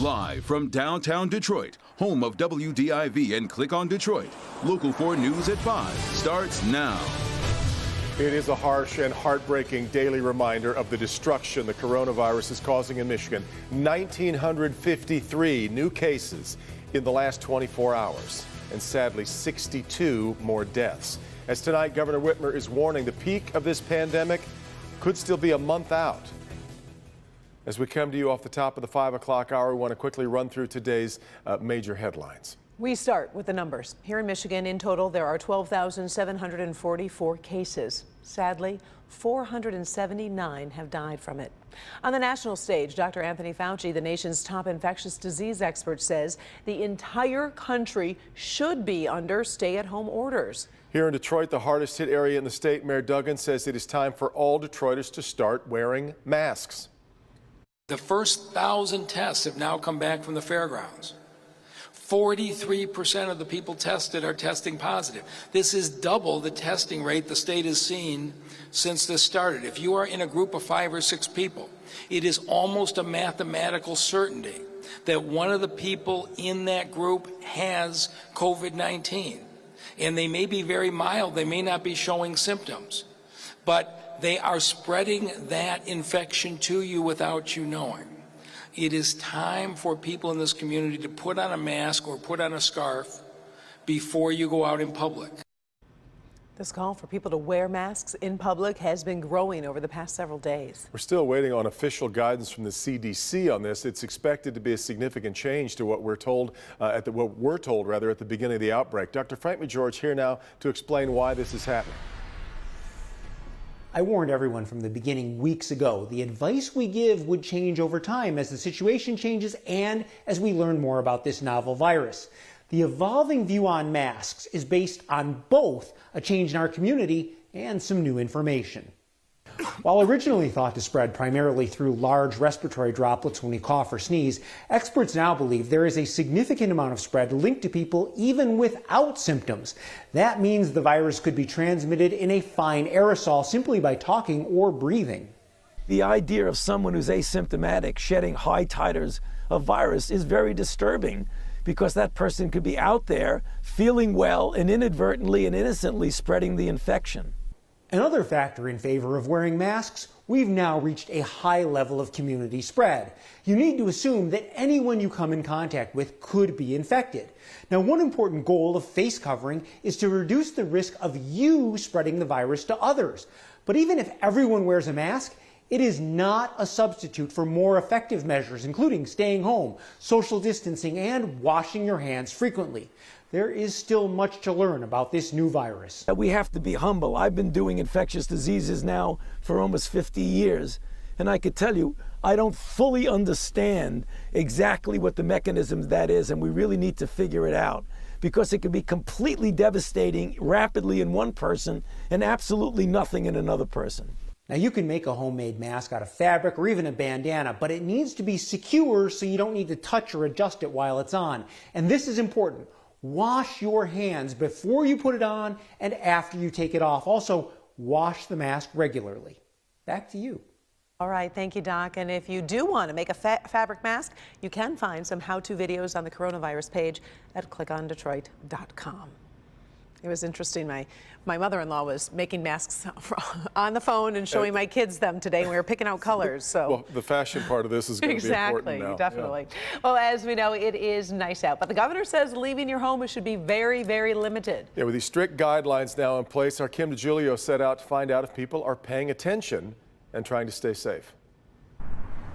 Live from downtown Detroit, home of WDIV and Click on Detroit, Local 4 News at 5 starts now. It is a harsh and heartbreaking daily reminder of the destruction the coronavirus is causing in Michigan. 1,953 new cases in the last 24 hours, and sadly 62 more deaths. As tonight, Governor Whitmer is warning the peak of this pandemic could still be a month out. As we come to you off the top of the 5 o'clock hour, we want to quickly run through today's major headlines. We start with the numbers. Here in Michigan, in total, there are 12,744 cases. Sadly, 479 have died from it. On the national stage, Dr. Anthony Fauci, the nation's top infectious disease expert, says the entire country should be under stay-at-home orders. Here in Detroit, the hardest hit area in the state, Mayor Duggan says it is time for all Detroiters to start wearing masks. The first 1,000 tests have now come back from the fairgrounds. 43% of the people tested are testing positive. This is double the testing rate the state has seen since this started. If you are in a group of 5 or 6 people, it is almost a mathematical certainty that one of the people in that group has COVID-19. And they may be very mild, they may not be showing symptoms, but they are spreading that infection to you without you knowing. It is time for people in this community to put on a mask or put on a scarf before you go out in public. This call for people to wear masks in public has been growing over the past several days. We're still waiting on official guidance from the CDC on this. It's expected to be a significant change to what we're told at the beginning of the outbreak. Dr. Frank McGeorge here now to explain why this is happening. I warned everyone from the beginning weeks ago. The advice we give would change over time as the situation changes and as we learn more about this novel virus. The evolving view on masks is based on both a change in our community and some new information. While originally thought to spread primarily through large respiratory droplets when we cough or sneeze, experts now believe there is a significant amount of spread linked to people even without symptoms. That means the virus could be transmitted in a fine aerosol simply by talking or breathing. The idea of someone who's asymptomatic shedding high titers of virus is very disturbing, because that person could be out there feeling well and inadvertently and innocently spreading the infection. Another factor in favor of wearing masks, we've now reached a high level of community spread. You need to assume that anyone you come in contact with could be infected. Now, one important goal of face covering is to reduce the risk of you spreading the virus to others. But even if everyone wears a mask, it is not a substitute for more effective measures, including staying home, social distancing, and washing your hands frequently. There is still much to learn about this new virus. We have to be humble. I've been doing infectious diseases now for almost 50 years, and I could tell you, I don't fully understand exactly what the mechanism of that is, and we really need to figure it out, because it can be completely devastating rapidly in one person and absolutely nothing in another person. Now, you can make a homemade mask out of fabric or even a bandana, but it needs to be secure so you don't need to touch or adjust it while it's on. And this is important. Wash your hands before you put it on and after you take it off. Also, wash the mask regularly. Back to you. All right, thank you, Doc. And if you do want to make a fabric mask, you can find some how-to videos on the coronavirus page at clickondetroit.com. It was interesting. My mother-in-law was making masks on the phone and showing my kids them today. And we were picking out colors. So well, the fashion part of this is going to be important now. Definitely. Yeah. Well, as we know, it is nice out, but the governor says leaving your home should be very, very limited. Yeah, with these strict guidelines now in place, our Kim DeGiulio set out to find out if people are paying attention and trying to stay safe.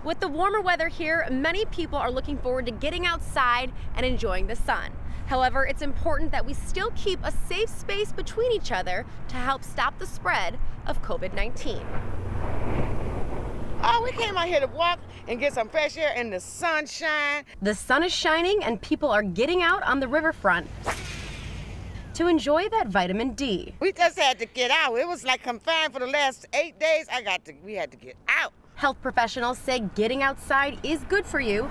With the warmer weather here, many people are looking forward to getting outside and enjoying the sun. However, it's important that we still keep a safe space between each other to help stop the spread of COVID-19. Oh, we came out here to walk and get some fresh air in the sunshine. The sun is shining and people are getting out on the riverfront to enjoy that vitamin D. We just had to get out. It was like confined for the last 8 days. We had to get out. Health professionals say getting outside is good for you,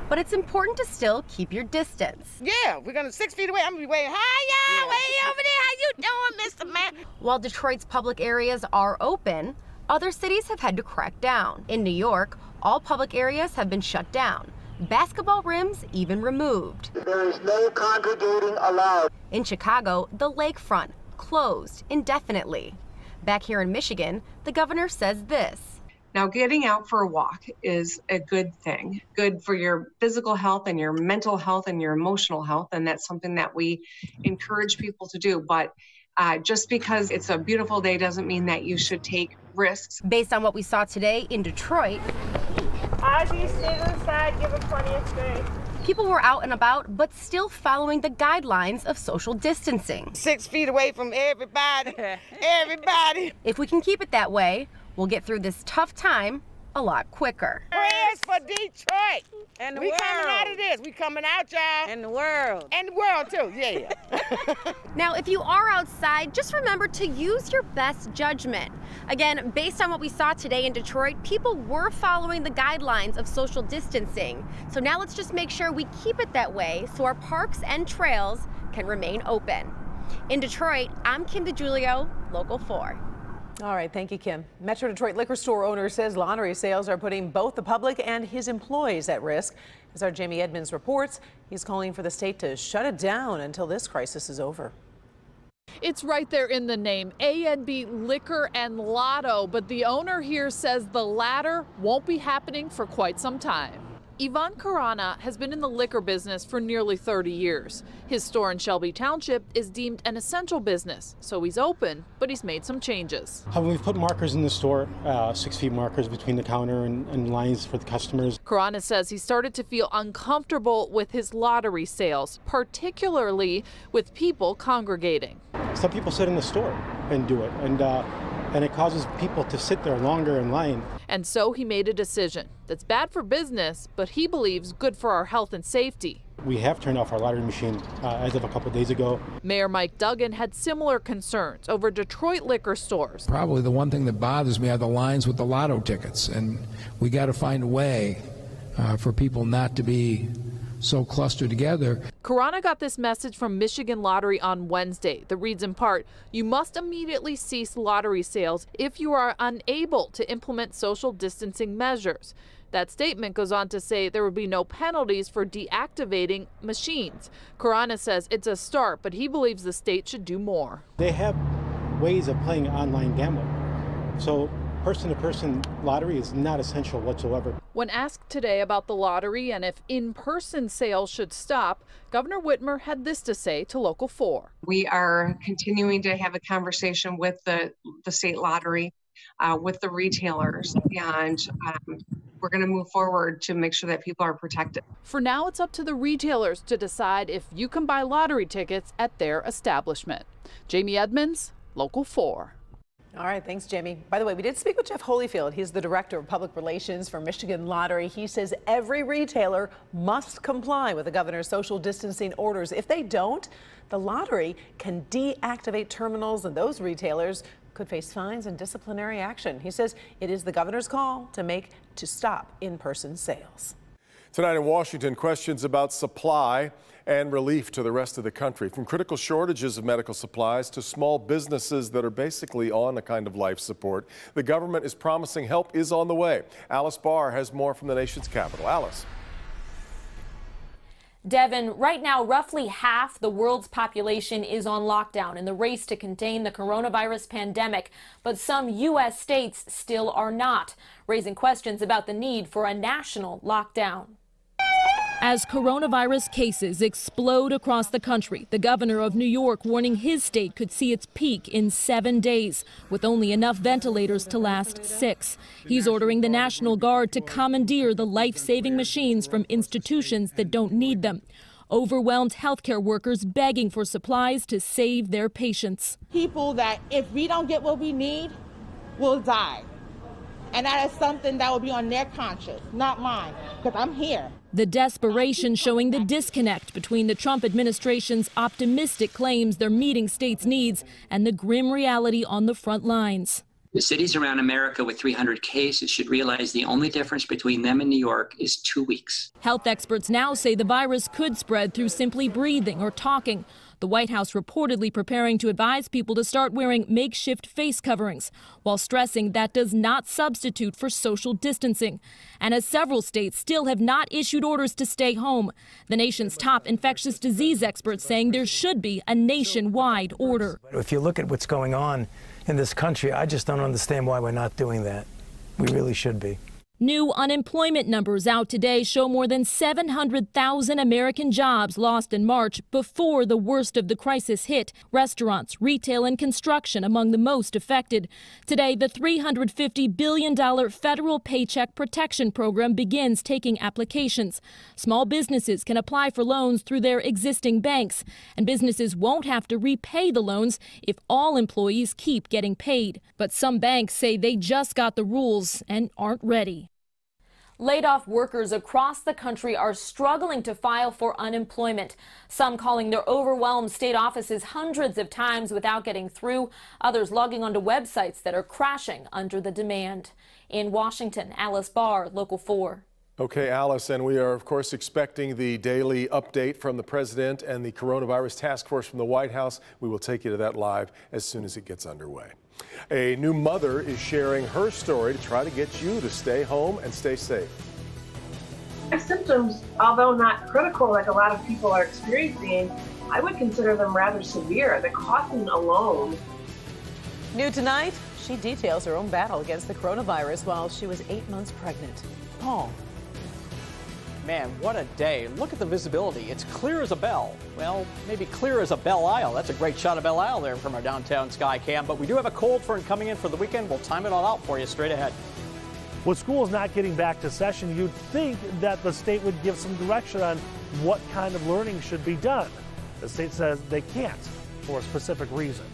but it's important to still keep your distance. Yeah, we're gonna 6 feet away. I'm gonna be waiting. Hi, y'all, way over there. How you doing, Mr. Man? While Detroit's public areas are open, other cities have had to crack down. In New York, all public areas have been shut down. basketball rims even removed. There is no congregating allowed. In Chicago, the lakefront closed indefinitely. Back here in Michigan, the governor says this. Now, getting out for a walk is a good thing, good for your physical health and your mental health and your emotional health, and that's something that we encourage people to do. But just because it's a beautiful day doesn't mean that you should take risks. Based on what we saw today in Detroit, as you stay to the side, give it plenty of space. people were out and about, but still following the guidelines of social distancing. 6 feet away from everybody, everybody. If we can keep it that way, we'll get through this tough time a lot quicker. Prayers for Detroit. And the we world. coming out of this. We coming out, y'all. And the world. And the world, too. Yeah. Now, if you are outside, just remember to use your best judgment. Again, based on what we saw today in Detroit, people were following the guidelines of social distancing. So now let's just make sure we keep it that way so our parks and trails can remain open. In Detroit, I'm Kim DeGiulio, Local 4. All right, thank you, Kim. Metro Detroit liquor store owner says lottery sales are putting both the public and his employees at risk. As our Jamie Edmonds reports, he's calling for the state to shut it down until this crisis is over. It's right there in the name, A&B Liquor and Lotto, but the owner here says the latter won't be happening for quite some time. Ivan Karana has been in the liquor business for nearly 30 years. His store in Shelby Township is deemed an essential business, so he's open, but he's made some changes. We've put markers in the store, 6 feet markers between the counter and lines for the customers. Karana says he started to feel uncomfortable with his lottery sales, particularly with people congregating. Some people sit in the store and do it, and it causes people to sit there longer in line. And so he made a decision that's bad for business, but he believes good for our health and safety. We have turned off our lottery machine as of a couple days ago. Mayor Mike Duggan had similar concerns over Detroit liquor stores. Probably the one thing that bothers me are the lines with the lotto tickets, and we got to find a way for people not to be so clustered together. Karana got this message from Michigan Lottery on Wednesday that reads in part, you must immediately cease lottery sales if you are unable to implement social distancing measures. That statement goes on to say there will be no penalties for deactivating machines. Karana says it's a start, but he believes the state should do more. They have ways of playing online gambling. So person-to-person lottery is not essential whatsoever. When asked today about the lottery and if in-person sales should stop, Governor Whitmer had this to say to Local 4. We are continuing to have a conversation with the state lottery, with the retailers, and we're going to move forward to make sure that people are protected. For now, it's up to the retailers to decide if you can buy lottery tickets at their establishment. Jamie Edmonds, Local 4. All right, thanks, Jamie. By the way, we did speak with Jeff Holyfield. He's the director of public relations for Michigan Lottery. He says every retailer must comply with the governor's social distancing orders. If they don't, the lottery can deactivate terminals, and those retailers could face fines and disciplinary action. He says it is the governor's call to stop in-person sales. Tonight in Washington, questions about supply and relief to the rest of the country, from critical shortages of medical supplies to small businesses that are basically on a kind of life support. The government is promising help is on the way. Alice Barr has more from the nation's capital. Alice. Devin, right now, roughly half the world's population is on lockdown in the race to contain the coronavirus pandemic, but some U.S. states still are not, raising questions about the need for a national lockdown. As coronavirus cases explode across the country, the governor of New York warning his state could see its peak in 7 days, with only enough ventilators to last 6. He's ordering the National Guard to commandeer the life-saving machines from institutions that don't need them. Overwhelmed healthcare workers begging for supplies to save their patients. People that if we don't get what we need, will die. And that is something that will be on their conscience, not mine, because I'm here. The desperation showing the disconnect between the Trump administration's optimistic claims they're meeting states' needs and the grim reality on the front lines. The cities around America with 300 cases should realize the only difference between them and New York is 2 weeks. Health experts now say the virus could spread through simply breathing or talking. The White House reportedly preparing to advise people to start wearing makeshift face coverings, while stressing that does not substitute for social distancing. And as several states still have not issued orders to stay home, the nation's top infectious disease experts saying there should be a nationwide order. If you look at what's going on in this country, I just don't understand why we're not doing that. We really should be. New unemployment numbers out today show more than 700,000 American jobs lost in March before the worst of the crisis hit. Restaurants, retail, and construction among the most affected. Today, the $350 billion federal Paycheck Protection Program begins taking applications. Small businesses can apply for loans through their existing banks, and businesses won't have to repay the loans if all employees keep getting paid. But some banks say they just got the rules and aren't ready. Laid-off workers across the country are struggling to file for unemployment. Some calling their overwhelmed state offices hundreds of times without getting through. Others logging onto websites that are crashing under the demand. In Washington, Alice Barr, Local 4. Okay, Alice, and we are, of course, expecting the daily update from the president and the coronavirus task force from the White House. We will take you to that live as soon as it gets underway. A new mother is sharing her story to try to get you to stay home and stay safe. My symptoms, although not critical like a lot of people are experiencing, I would consider them rather severe. The coughing alone. New tonight, she details her own battle against the coronavirus while she was 8 months pregnant. Paul. Man, what a day. Look at the visibility. It's clear as a bell. Well, maybe clear as a Belle Isle. That's a great shot of Belle Isle there from our downtown sky cam. But we do have a cold front coming in for the weekend. We'll time it all out for you straight ahead. With schools not getting back to session, you'd think that the state would give some direction on what kind of learning should be done. The state says they can't for a specific reason.